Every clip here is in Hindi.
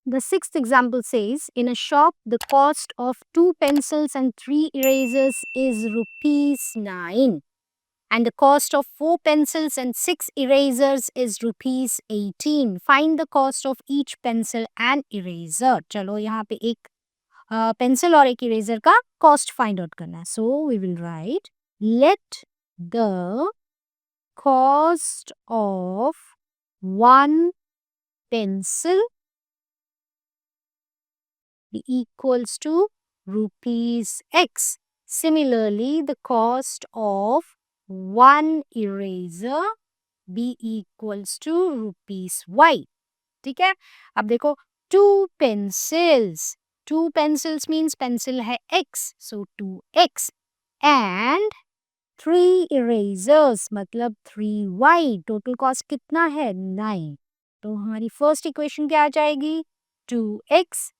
The sixth example says, in a shop, the cost of 2 pencils and 3 erasers is rupees 9. And the cost of 4 pencils and 6 erasers is rupees 18. Find the cost of each pencil and eraser. चलो यहाँ पे एक पेंसिल और एक इरेजर का कॉस्ट फाइंड आउट करना है. So we will write let the cost of one pencil be equals to rupees X. Similarly, the cost of one eraser be equals to rupees Y. ठीक है. अब देखो two pencils means pencil है X, so 2X and 3 erasers मतलब 3Y. टोटल कॉस्ट कितना है 9. तो हमारी फर्स्ट इक्वेशन क्या आ जाएगी 2X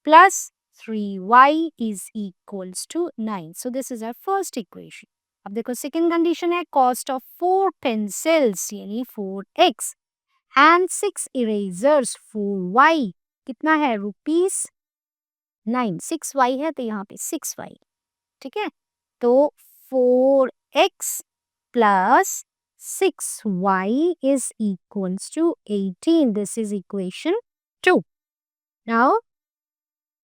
plus 3Y is equals to 9. So this is our first equation. अब देखो सेकेंड कंडीशन है कॉस्ट ऑफ 4 पेंसिल्स यानी 4X and 6 erasers 4Y कितना है रुपीस 9. 6Y है तो यहाँ पे 6Y. ठीक है. तो 4X plus 6Y is equals to 18. This is equation 2. Now,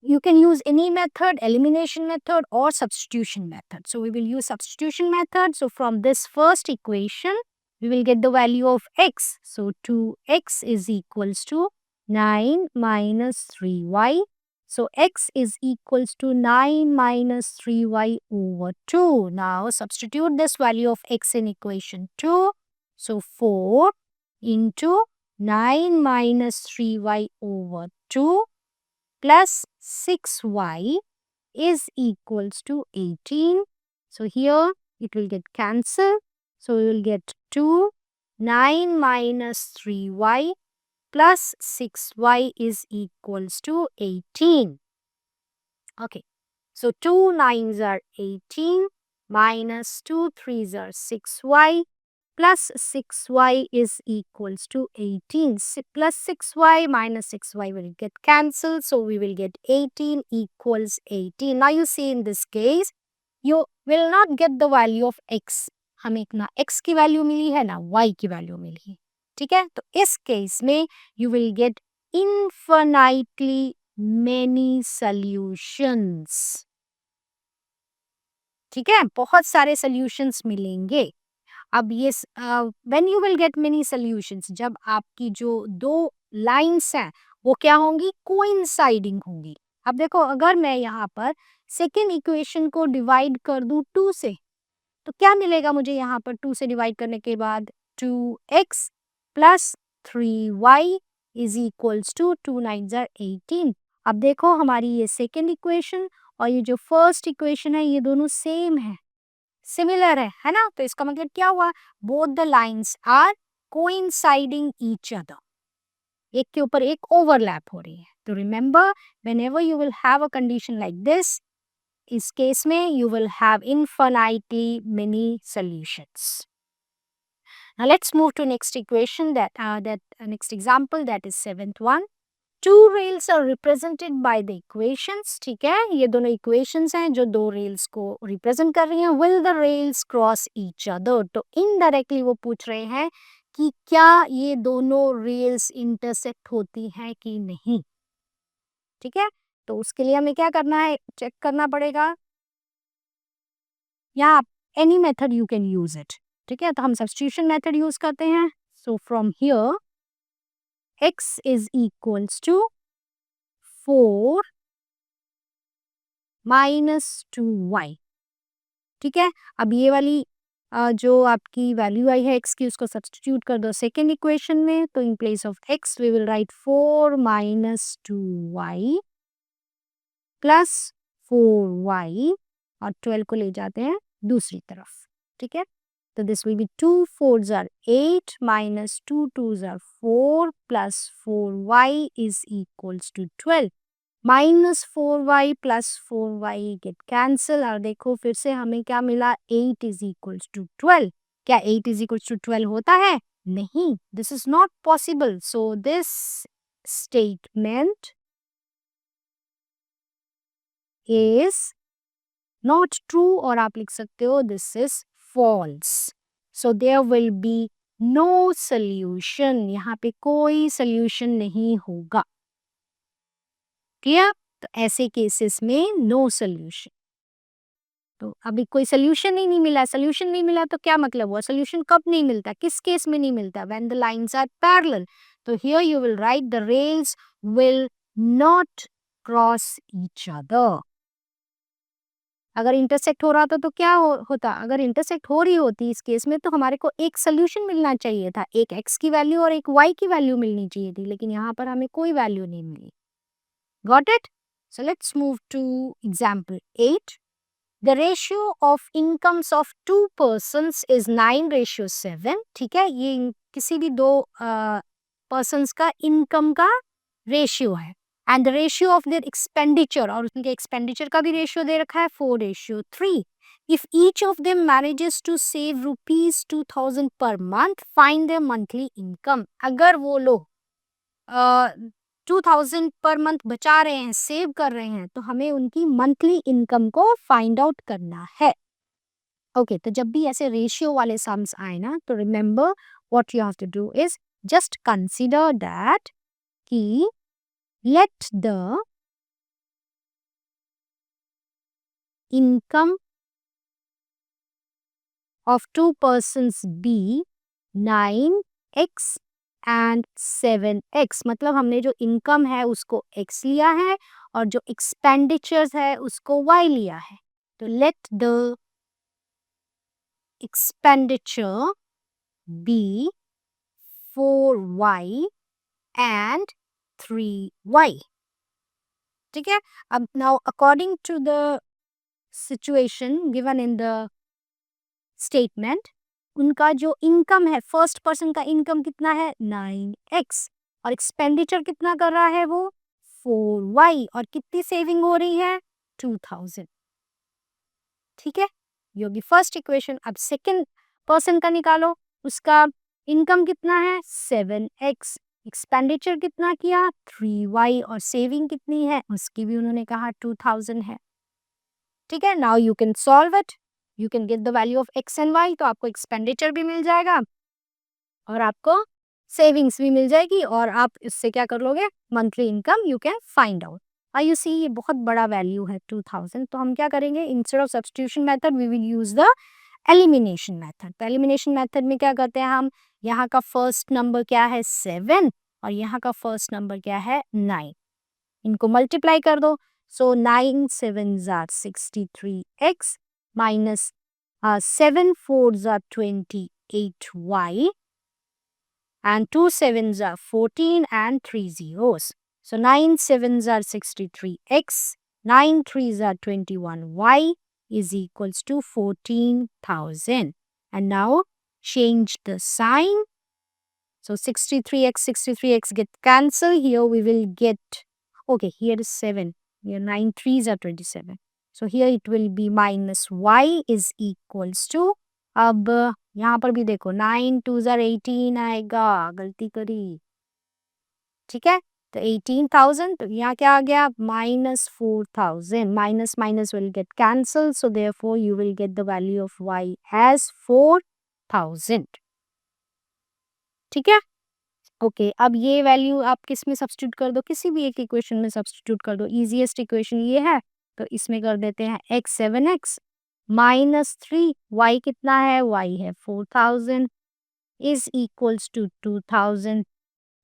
you can use any method, elimination method or substitution method. So, we will use substitution method. So, from this first equation, we will get the value of X. So, 2X is equals to 9 minus 3Y. So, X is equals to 9 minus 3Y over 2. Now, substitute this value of X in equation 2. So, 4 into 9 minus 3Y over 2 plus 6Y is equals to 18. So, here it will get cancelled. So, we will get 2, 9 minus 3Y plus 6Y is equals to 18. Okay. So, 2 9s are 18 minus 2 3s are 6Y plus 6Y is equals to 18. Plus 6Y minus 6Y will get cancelled. So, we will get 18 equals 18. Now, you see in this case, you will not get the value of X. हमें ना X की वैल्यू मिली है ना Y की वैल्यू मिली है. ठीक है. तो इस केस में you will get infinitely many solutions. ठीक है. बहुत सारे solutions मिलेंगे. अब ये when you will get many solutions, जब आपकी जो दो लाइन्स हैं वो क्या होंगी कोइंसाइडिंग होंगी. अब देखो अगर मैं यहाँ पर सेकेंड इक्वेशन को डिवाइड कर दूं 2 से तो क्या मिलेगा मुझे यहाँ पर 2 से डिवाइड करने के बाद 2x plus 3y is equals to 2 9s are 18. अब देखो हमारी ये सेकेंड इक्वेशन और ये जो फर्स्ट इक्वेशन है ये दोनों सेम है सिमिलर है ना. तो इसका मतलब क्या हुआ both the lines are coinciding each other. एक के ऊपर एक ओवरलैप हो रही है. तो remember whenever you will have a condition like this इस केस में you will have infinitely many solutions. Now let's move to next equation next example that is seventh one. Two rails are represented by the equations. ठीक है ये दोनों equations हैं जो दो rails को represent कर रही हैं. Will the rails cross each other? तो indirectly वो पूछ रहे हैं कि क्या ये दोनों rails intersect होती हैं कि नहीं. ठीक है तो उसके लिए हमें क्या करना है चेक करना पड़ेगा. या any method you can use it. ठीक है तो हम सब्स्टिट्यूशन मेथड यूज करते हैं. So from here x is equals to 4 minus 2y. ठीक है अब ये वाली जो आपकी वैल्यू आई है x की उसको सब्स्टिट्यूट कर दो सेकेंड इक्वेशन में. तो in place of x we will write 4 minus 2y plus 4y और 12 को ले जाते हैं दूसरी तरफ. ठीक है तो this will be 2 4s are 8 minus 2 2s are 4 plus 4y is equals to 12. minus 4y plus 4y get cancel और देखो फिर से हमें क्या मिला 8 is equals to 12. क्या 8 is equals to 12 होता है नहीं. this is not possible. so this statement is not true और आप लिख सकते हो this is false. So there will be no solution. यहाँ पे कोई सोल्यूशन नहीं होगा. क्लियर? तो ऐसे केसेस में नो सोल्यूशन. तो अभी कोई सोल्यूशन ही नहीं मिला. सोल्यूशन नहीं मिला तो क्या मतलब हुआ? सोल्यूशन कब नहीं मिलता? किस केस में नहीं मिलता? When the lines are parallel. तो here you will write the rails will not cross each other. अगर इंटरसेक्ट हो रहा था तो क्या होता? अगर इंटरसेक्ट हो रही होती इस केस में तो हमारे को एक सोल्यूशन मिलना चाहिए था. एक x की वैल्यू और एक y की वैल्यू मिलनी चाहिए थी. लेकिन यहाँ पर हमें कोई वैल्यू नहीं मिली. Got it? So let's move to example 8. The ratio of incomes of two persons is 9:7. ठीक है, ये किसी भी दो persons का income का रेशियो है. And the ratio of their expenditure, और उनके एक्सपेंडिचर का भी रेशियो दे रखा है 4:3. If each of them manages to save ₹2000 per month, find their monthly income. अगर वो लोग 2000 पर मंथ बचा रहे हैं, सेव कर रहे हैं, तो हमें उनकी मंथली इनकम को फाइंड आउट करना है. ओके, तो जब भी ऐसे रेशियो वाले सम्स आए ना, तो remember what you have to do is just consider that कि let the income of two persons be 9x and 7x. मतलब हमने जो इनकम है उसको x लिया है और जो एक्सपेंडिचर्स है उसको y लिया है. तो let the expenditure be 4y and 3y. ठीक है. अब now according to the situation given in the statement, उनका जो इनकम है, फर्स्ट पर्सन का इनकम कितना है 9x और एक्सपेंडिचर कितना कर रहा है वो 4y और कितनी सेविंग हो रही है 2000. ठीक है, ये होगी फर्स्ट इक्वेशन. अब सेकंड पर्सन का निकालो. उसका इनकम कितना है 7x, एक्सपेंडिचर कितना किया 3y और सेविंग कितनी है उसकी भी उन्होंने कहा 2000 है. ठीक है, now you can solve it. You can get the value of x and y. तो आपको एक्सपेंडिचर भी मिल जाएगा और आपको सेविंग्स भी मिल जाएगी और आप इससे क्या कर लोगे, monthly income you can find out. You see ये बहुत बड़ा वैल्यू है 2000. तो हम क्या करेंगे, instead of substitution method we will use the elimination method. तो एलिमिनेशन मेथड में क्या करते हैं हम, यहाँ का फर्स्ट नंबर क्या है 7 और यहाँ का फर्स्ट नंबर क्या है 9. इनको मल्टीप्लाई कर दो. सो 9 7s are 63x minus 7 4s are 28y and 2 7s are 14 and 3 zeros. So 9 7s are 63x, 9 3s are 21y is equals to 14,000. And now change the sign. So 63x get cancelled. Here we will get, okay, here is 7. Here 9 3s are 27. So here it will be minus y is equals to, अब यहाँ पर भी देखो 9 2s are 18 आएगा, गलती करी. ठीक है, तो 18,000. तो यहाँ क्या आ गया minus 4,000. Minus minus will get cancelled. So therefore you will get the value of y as 4,000. ठीक है. ओके, अब ये वैल्यू आप किस में सब्स्टिट्यूट कर दो, किसी भी एक इक्वेशन में सब्स्टिट्यूट कर दो. इजीएस्ट इक्वेशन ये है, तो इसमें कर देते हैं x 7x माइनस 3 y कितना है, y है 4000 is equals to 2000.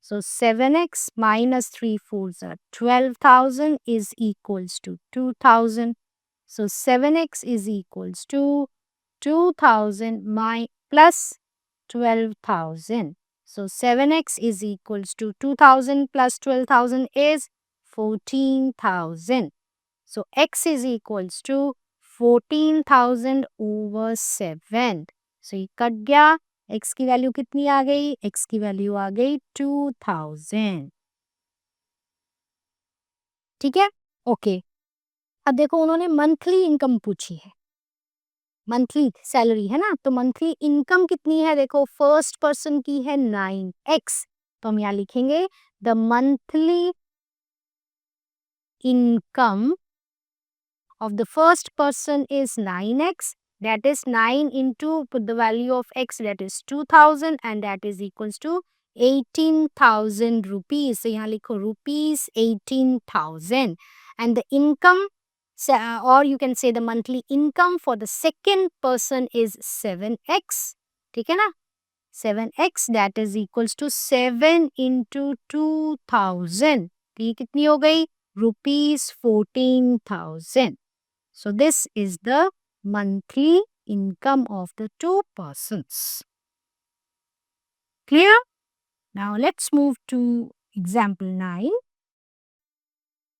So 7x minus 3 4s are 12,000 is equals to 2000. So 7x is equals to 2000 plus 12,000. So 7x is equals to 2000 plus 12,000 is 14,000. So x is equals to 14,000 over 7. So ये कट गया. x की वैल्यू कितनी आ गई, x की वैल्यू आ गई 2000. ठीक है, ओके. अब देखो उन्होंने मंथली इनकम पूछी है, मंथली सैलरी है ना, तो मंथली इनकम कितनी है, देखो फर्स्ट पर्सन की है 9x. तो हम यहाँ लिखेंगे the monthly income of the first person is 9x. That is 9 into, put the value of x, that is 2000, and that is equals to 18,000 rupees. So यहाँ लिखो rupees 18,000. And the income, or you can say the monthly income for the second person is 7x. ठीक है ना? 7x, that is equals to 7 into 2000. तो ये कितनी हो गई? rupees 14,000. So this is the monthly income of the two persons. Clear? Now let's move to example 9.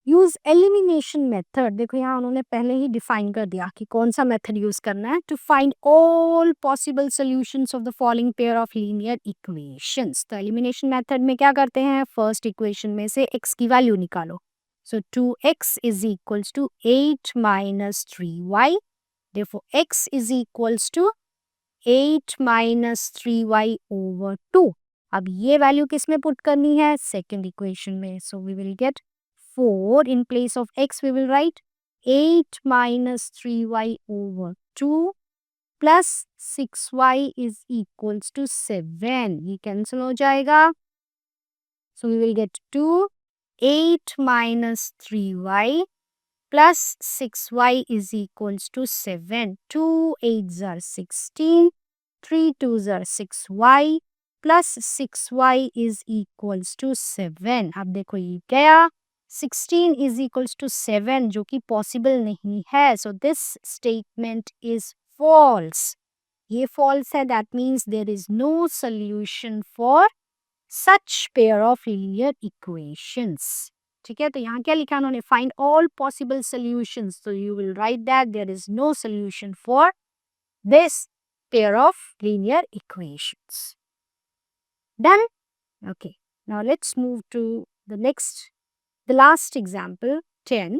Use elimination method. देखो यहाँ उन्होंने पहले ही डिफाइन कर दिया कि कौन सा मेथड यूज करना है to find all possible solutions of the following pair of linear equations. तो एलिमिनेशन मेथड में क्या करते हैं? फर्स्ट इक्वेशन में से x की वैल्यू निकालो. So 2x is equals to 8 minus 3y. Therefore x is equals to 8 minus 3y over 2. अब ये वैल्यू किस में पुट करनी है? सेकेंड इक्वेशन में. So we will get 4 in place of x we will write 8 minus 3y over 2 plus 6y is equals to 7. ये cancel हो जाएगा. So we will get 2 8 minus 3y plus 6y is equals to 7. 2 8s are 16. 3 2s are 6y plus 6y is equals to 7. अब देखो ये क्या? 16 is equals to 7 जो कि possible नहीं है. So this statement is false. ये false है. That means there is no solution for such pair of linear equations. ठीक है, तो यहाँ क्या लिखा उन्होंने? Find all possible solutions. So you will write that there is no solution for this pair of linear equations. Done? Okay. Now let's move to the last example, 10.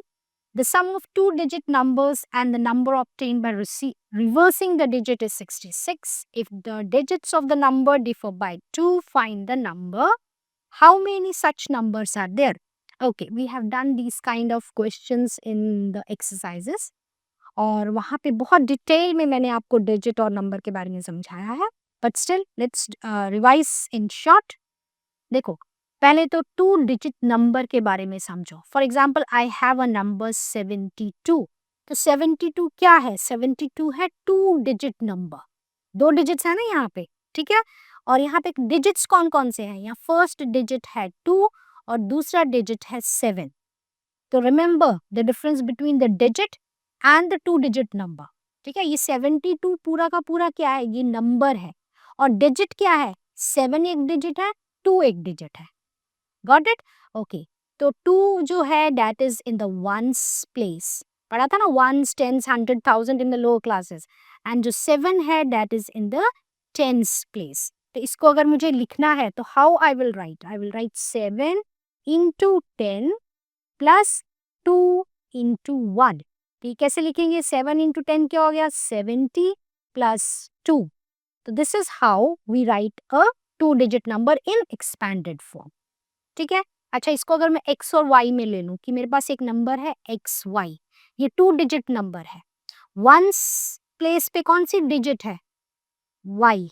The sum of two-digit numbers and the number obtained by reversing the digit is 66. If the digits of the number differ by 2, find the number. How many such numbers are there? Okay, we have done these kind of questions in the exercises. और वहाँ पे बहुत डिटेल में मैंने आपको डिजिट और नंबर के बारे में समझाया है. But still, let's revise in short. देखो, पहले तो 2 डिजिट नंबर के बारे में समझो. For example I have a number 72. तो 72 क्या है? 72 है 2 डिजिट नंबर. 2 डिजिट्स है ना यहाँ पे, ठीक है. और यहाँ पे डिजिट्स कौन कौन से हैं? यहाँ फर्स्ट डिजिट है 2 और दूसरा डिजिट है 7. तो remember the difference between the digit and the 2 digit number. ठीक है, ये 72 पूरा का पूरा क्या है? ये नंबर है. और डिजिट क्या है? 7 एक डिजिट है, 2 एक डिजिट है. Got it? Okay. तो 2 जो है that is in the ones place. पढ़ा था ना, ones, tens, 100, 1000 in the lower classes. And जो 7 है that is in the tens place. तो इसको अगर मुझे लिखना है तो how I will write? I will write 7 into 10 plus 2 into 1. तो ये कैसे लिखेंगे? 7 into 10 क्या हो गया? 70 plus 2. तो this is how we write a 2-digit number in expanded form. ठीक है. अच्छा, इसको अगर मैं x और y में ले लूं कि मेरे पास एक नंबर है xy, ये 2 डिजिट नंबर है. वंस प्लेस पे कौन सी डिजिट है? y.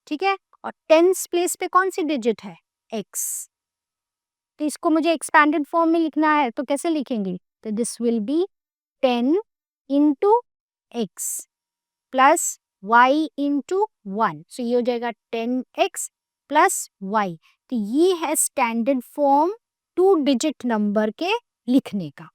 ठीक है. और टेंस प्लेस पे कौन सी डिजिट है? x. तो इसको मुझे एक्सपैंडेड फॉर्म में लिखना है तो कैसे लिखेंगे? तो this will be 10 into x plus y into 1. सो ये हो जाएगा 10x प्लस y. तो ये है स्टैंडर्ड फॉर्म 2 डिजिट नंबर के लिखने का.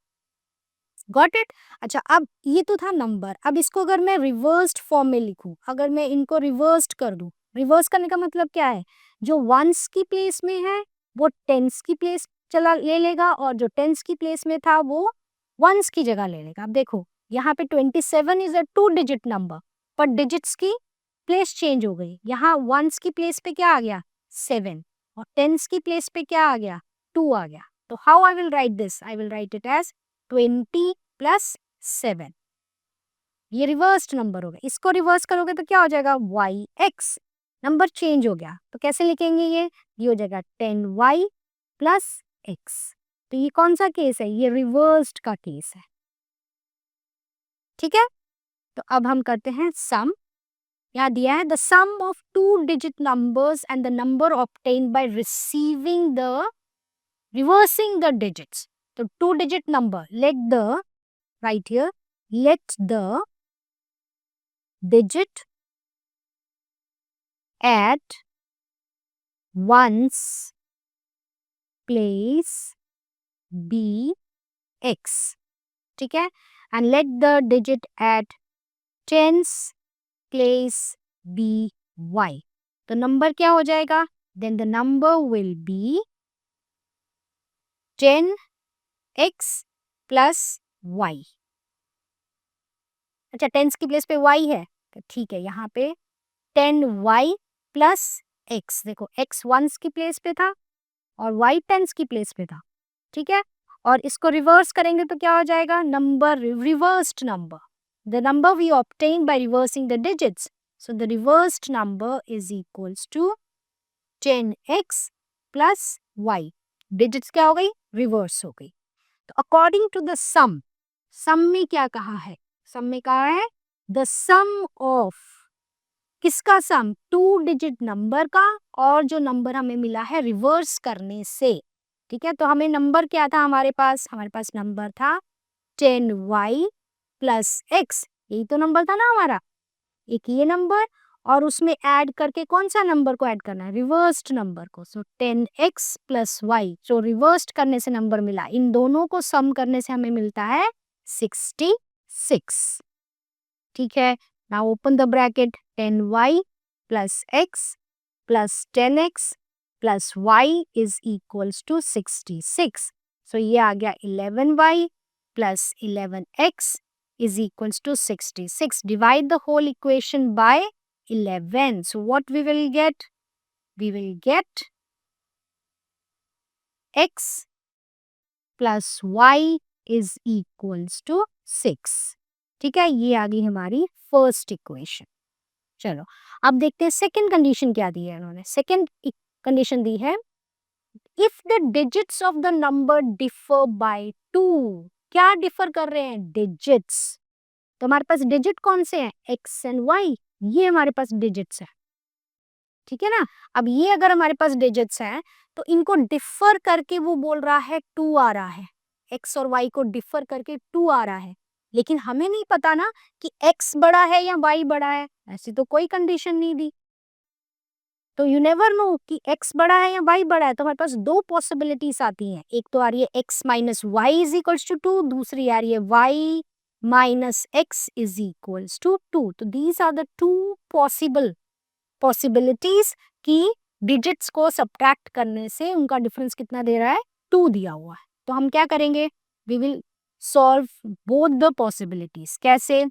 Got it? अच्छा, अब ये तो था नंबर. अब इसको अगर मैं रिवर्स्ड फॉर्म में लिखूं, अगर मैं इनको रिवर्स्ड कर दूं, रिवर्स करने का मतलब क्या है? जो वंस की प्लेस में है वो टेंस की प्लेस चला ले लेगा और जो टेंस की प्लेस में था वो वंस की जगह ले लेगा. अब देखो यहाँ पे 27 इज अ 2 डिजिट नंबर, पर डिजिट्स की प्लेस चेंज हो गई. यहाँ वंस की प्लेस पे क्या आ गया? 7. और टेंस की प्लेस पे क्या आ गया? 2 आ गया. तो how I will write this? I will write it as 20 plus 7. ये रिवर्स्ड नंबर हो गया. इसको रिवर्स करोगे तो क्या हो जाएगा? yx. नंबर चेंज हो गया तो कैसे लिखेंगे? ये हो जाएगा 10y प्लस x. तो ये कौन सा केस है? ये रिवर्स्ड का केस है. ठीक है, तो अब हम करते हैं सम। यहाँ दिया है the sum of 2 digit numbers and the number obtained by reversing the digits. तो 2 digit number, right here, let the digit at ones place be x, ठीक है, and let the digit at tens place be y। तो नंबर क्या हो जाएगा? Then the number will be 10x plus y। अच्छा, टेंस की प्लेस पे y है, तो ठीक है, यहाँ पे 10y प्लस x। देखो x वंस की प्लेस पे था और y टेंस की प्लेस पे था, ठीक है। और इसको रिवर्स करेंगे तो क्या हो जाएगा? Number, reversed number, the number we obtain by reversing the digits, so the reversed number is equals to 10x plus y। Digits क्या हो गई? रिवर्स हो गई। तो अकॉर्डिंग टू द सम में क्या कहा है? सम में कहा है द सम ऑफ, किसका सम? 2 डिजिट नंबर का, और जो नंबर हमें मिला है रिवर्स करने से, ठीक है। तो हमें नंबर क्या था हमारे पास? हमारे पास नंबर था 10y प्लस x, यही तो नंबर था ना हमारा, एक ये नंबर, और उसमें ऐड करके कौन सा नंबर को ऐड करना है? रिवर्स्ड नंबर को। सो 10x प्लस y, जो रिवर्स्ड करने से नंबर मिला, इन दोनों को सम करने से हमें मिलता है 66, ठीक है। Now open the bracket, 10y plus x plus 10x plus y is equals to 66। So ये आ गया 11y plus 11x is equals to 66. Divide the whole equation by 11. So what we will get? We will get x plus y is equals to 6. ठीक है, ये आ गई हमारी फर्स्ट इक्वेशन। चलो अब देखते हैं सेकंड कंडीशन क्या दी है उन्होंने। सेकंड कंडीशन दी है if the digits of the number differ by 2। क्या डिफर कर रहे हैं? डिजिट्स। तो हमारे पास डिजिट कौन से हैं? x एंड y, ये हमारे पास डिजिट्स है, ठीक है ना। अब ये अगर हमारे पास डिजिट्स हैं तो इनको डिफर करके वो बोल रहा है 2 आ रहा है, x और y को डिफर करके 2 आ रहा है, लेकिन हमें नहीं पता ना कि x बड़ा है या y बड़ा है, ऐसी तो कोई कंडीशन नहीं दी। तो यू नेवर नो कि x बड़ा है या y बड़ा है। तो हमारे पास दो पॉसिबिलिटीज आती हैं, एक तो आ रही है x minus y is equals to 2, दूसरी आ रही है y minus x is equals to 2। तो these are the two possibilities कि डिजिट्स को सब्ट्रैक्ट करने से उनका डिफरेंस कितना दे रहा है? 2 दिया हुआ है। तो हम क्या करेंगे? We will solve both the possibilities. कैसे?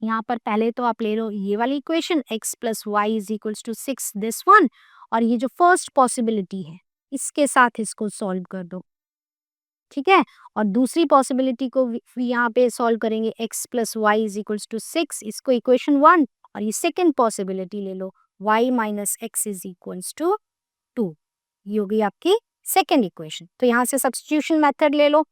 यहाँ पर पहले तो आप ले लो ये वाली equation x plus y is equals to 6, this one, और ये जो फर्स्ट पॉसिबिलिटी है इसके साथ इसको सॉल्व कर दो, ठीक है। और दूसरी पॉसिबिलिटी को यहाँ पे सॉल्व करेंगे, x plus y is equals to 6, इसको इक्वेशन 1, और ये सेकेंड पॉसिबिलिटी ले लो y minus x is equals to 2, ये होगी आपकी सेकेंड इक्वेशन। तो यहाँ से सब्स्टिट्यूशन मेथड ले लो,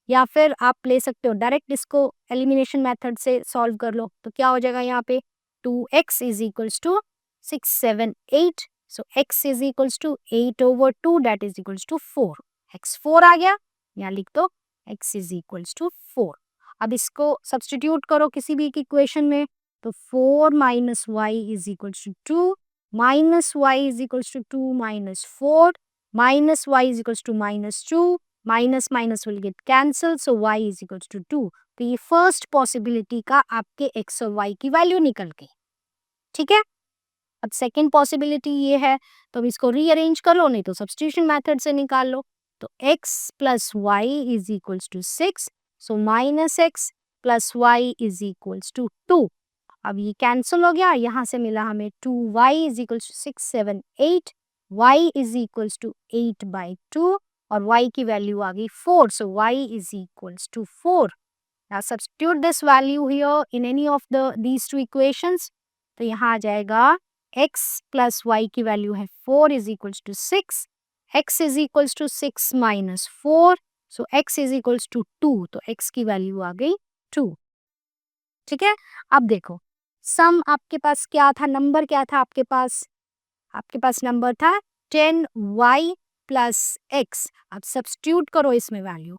या फिर आप ले सकते हो डायरेक्ट इसको एलिमिनेशन मेथड से सॉल्व कर लो। तो क्या हो जाएगा यहाँ पे? 2x is equals to 6, 7, 8, so x is equals to 8/2, that is equals to 4। x 4 आ गया, यहाँ लिख दो x इज इक्वल्स टू 4। अब इसको सब्स्टिट्यूट करो किसी भी एक इक्वेशन में, तो 4 minus y is equals to 2, minus y is equals to 2 minus 4, minus y is equals to minus 2, minus minus will get cancel, so y is equals to 2। तो ये फर्स्ट पॉसिबिलिटी का आपके x और y की वैल्यू निकल गई, ठीक है। अब सेकेंड पॉसिबिलिटी ये है, तो अब इसको रीअरेंज कर लो, नहीं तो सब्स्टिट्यूशन मेथड से निकाल लो। तो x plus y is equals to 6, so minus x plus y is equals to 2। अब ये कैंसिल हो गया, यहाँ से मिला हमें 2y is equals to 6, 7, 8, y is equals to 8/2, और y की वैल्यू आ गई 4, so y is equals to 4। Now substitute this value here in any of these two equations. तो यहाँ आ जाएगा x प्लस y की वैल्यू है 4 is equals to 6, x is equals to 6 minus 4, so x is equals to 2, तो x की वैल्यू आ गई 2। ठीक है। अब देखो सम आपके पास क्या था, नंबर क्या था आपके पास? आपके पास नंबर था 10y प्लस x। अब सब्स्टिट्यूट करो इसमें value.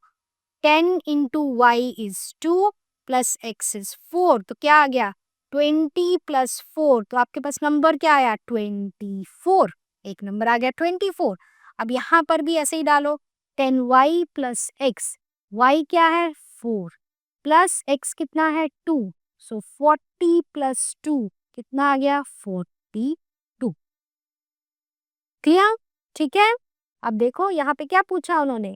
10 into y is 2 plus x is 4, तो क्या आ गया 20 प्लस 4, तो आपके पास नंबर क्या आया 24। एक नंबर आ गया 24। अब यहाँ पर भी ऐसे ही डालो 10y प्लस x। y क्या है 4 प्लस x कितना है 2, सो 40 प्लस 2 कितना आ गया 42। क्लियर? ठीक है। अब देखो यहाँ पे क्या पूछा उन्होंने,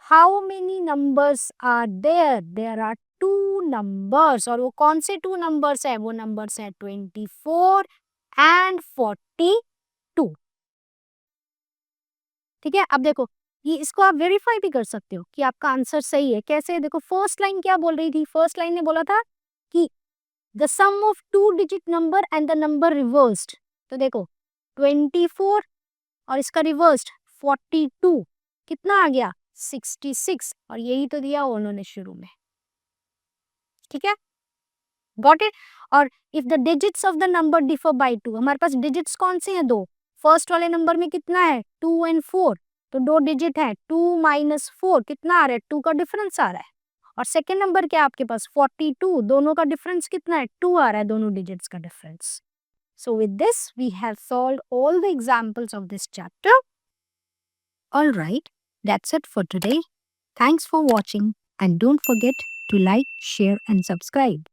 how many numbers are there? There are 2 numbers. और वो कौन से 2 नंबर्स है? वो नंबर्स है 24 एंड 42। ठीक है। अब देखो ये इसको आप वेरीफाई भी कर सकते हो कि आपका आंसर सही है। कैसे? देखो फर्स्ट लाइन क्या बोल रही थी, फर्स्ट लाइन ने बोला था कि the sum of 2 digit number and the number reversed. तो देखो 24 और इसका रिवर्स्ड 42 कितना आ गया 66, और यही तो दिया उन्होंने शुरू में। ठीक है, गॉट इट। और if the digits of the number differ by 2, हमारे पास डिजिट्स कौन से हैं? दो। फर्स्ट वाले नंबर में कितना है 2 एंड 4, तो दो डिजिट है 2 माइनस 4 कितना आ रहा है 2 का डिफरेंस आ रहा है। और सेकेंड नंबर क्या है आपके पास 42, दोनों का डिफरेंस कितना है 2 आ रहा है, दोनों डिजिट्स का difference. So with this, we have solved all the examples of this chapter. Alright, that's it for today. Thanks for watching and don't forget to like, share and subscribe.